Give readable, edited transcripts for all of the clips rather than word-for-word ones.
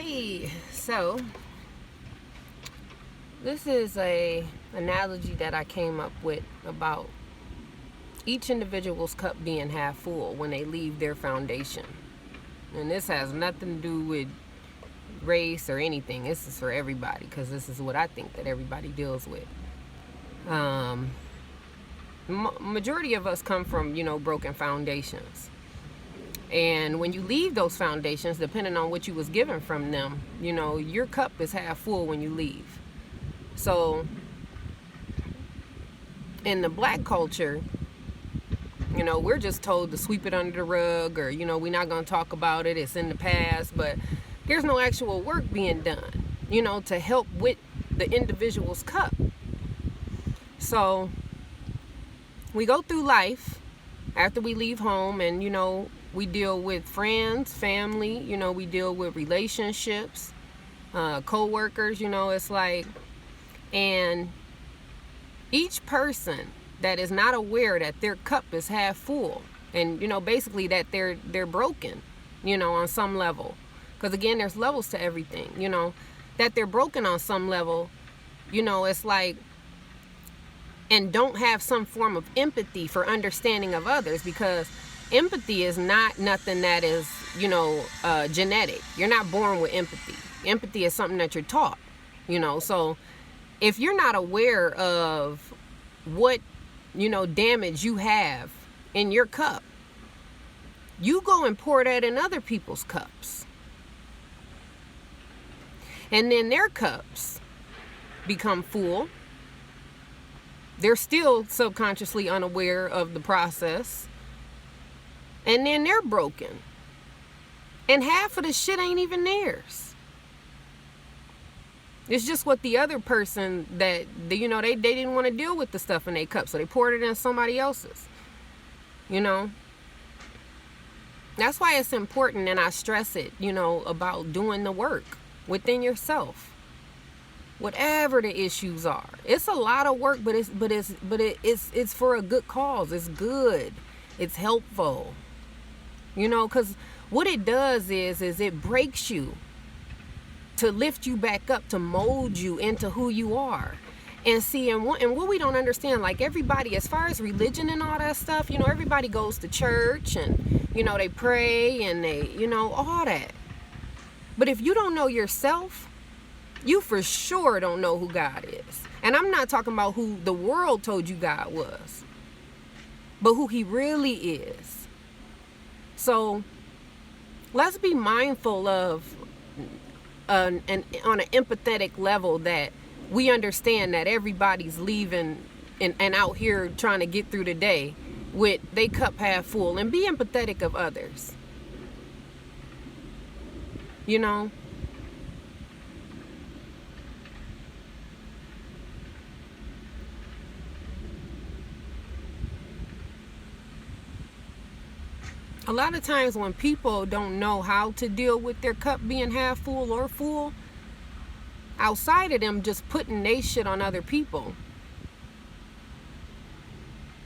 Hey, so this is a analogy that I came up with about each individual's cup being half full when they leave their foundation. And this has nothing to do with race or anything. This is for everybody because this is what I think that everybody deals with. Majority of us come from, broken foundations. And when you leave those foundations, depending on what you was given from them, your cup is half full when you leave. So in the black culture, we're just told to sweep it under the rug, or, we're not going to talk about it. It's in the past. But there's no actual work being done, to help with the individual's cup. So we go through life after we leave home, and, we deal with friends, family, we deal with relationships, co-workers, it's like, and each person that is not aware that their cup is half full, and, basically that they're broken, on some level, because again, there's levels to everything, that they're broken on some level, it's like, and don't have some form of empathy for understanding of others, because empathy is not nothing that is, genetic. You're not born with empathy. Empathy is something that you're taught, so if you're not aware of what, damage you have in your cup, you go and pour that in other people's cups. And then their cups become full. They're still subconsciously unaware of the process. And then they're broken. And half of the shit ain't even theirs. It's just what the other person that, they didn't want to deal with the stuff in their cup. So they poured it in somebody else's. That's why it's important, and I stress it, about doing the work within yourself. Whatever the issues are. It's a lot of work, but it's for a good cause. It's good. It's helpful. Because what it does is it breaks you to lift you back up, to mold you into who you are. And see, and what we don't understand, like everybody, as far as religion and all that stuff, everybody goes to church and, they pray and they, all that. But if you don't know yourself, you for sure don't know who God is. And I'm not talking about who the world told you God was, but who he really is. So let's be mindful of on an empathetic level, that we understand that everybody's leaving and out here trying to get through the day with their cup half full, and be empathetic of others. A lot of times when people don't know how to deal with their cup being half full or full, outside of them just putting their shit on other people,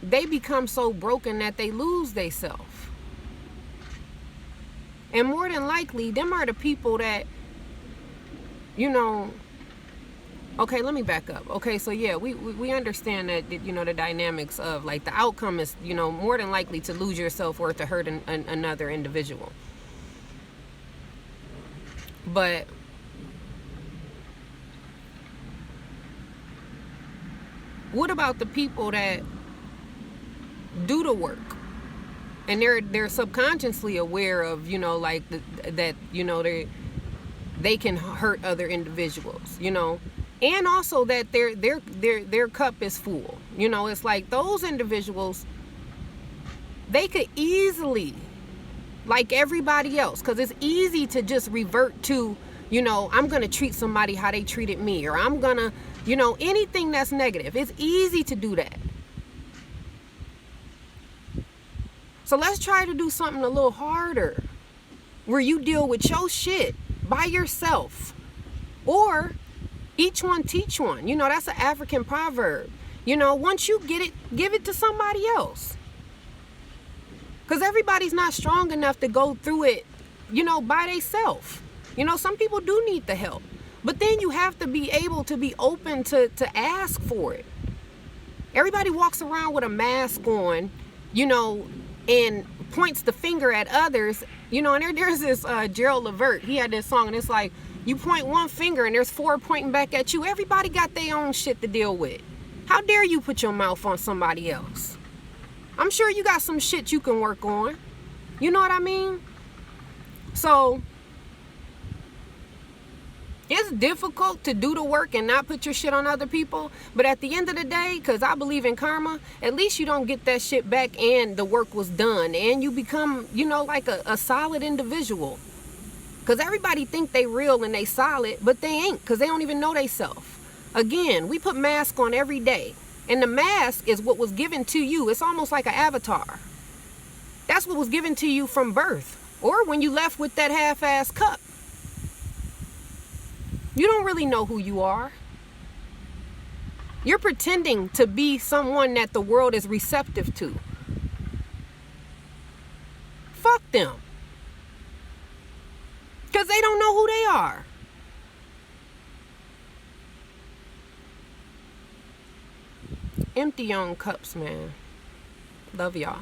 they become so broken that they lose themselves. And more than likely, them are the people that, okay, let me back up. Okay, so yeah, we understand that, the dynamics of, like, the outcome is, more than likely to lose yourself or to hurt another individual. But what about the people that do the work? And they're subconsciously aware of, that they can hurt other individuals, and also that their cup is full. It's like those individuals, they could easily, like everybody else, because it's easy to just revert to, I'm going to treat somebody how they treated me, or I'm going to, anything that's negative. It's easy to do that. So let's try to do something a little harder, where you deal with your shit by yourself, or each one teach one. That's an African proverb. Once you get it, give it to somebody else. Because everybody's not strong enough to go through it, by themselves. You know, some people do need the help. But then you have to be able to be open to ask for it. Everybody walks around with a mask on, you know, and points the finger at others. You know, and there's this Gerald Levert. He had this song, and it's like, you point one finger and there's four pointing back at you. Everybody got their own shit to deal with. How dare you put your mouth on somebody else? I'm sure you got some shit you can work on. You know what I mean? So it's difficult to do the work and not put your shit on other people. But at the end of the day, because I believe in karma, at least you don't get that shit back and the work was done. And you become, you know, like a solid individual. Because everybody think they real and they solid, but they ain't, because they don't even know they self. Again, we put masks on every day. And the mask is what was given to you. It's almost like an avatar. That's what was given to you from birth. Or when you left with that half-ass cup. You don't really know who you are. You're pretending to be someone that the world is receptive to. Fuck them. Because they don't know who they are. Empty your own cups, man. Love y'all.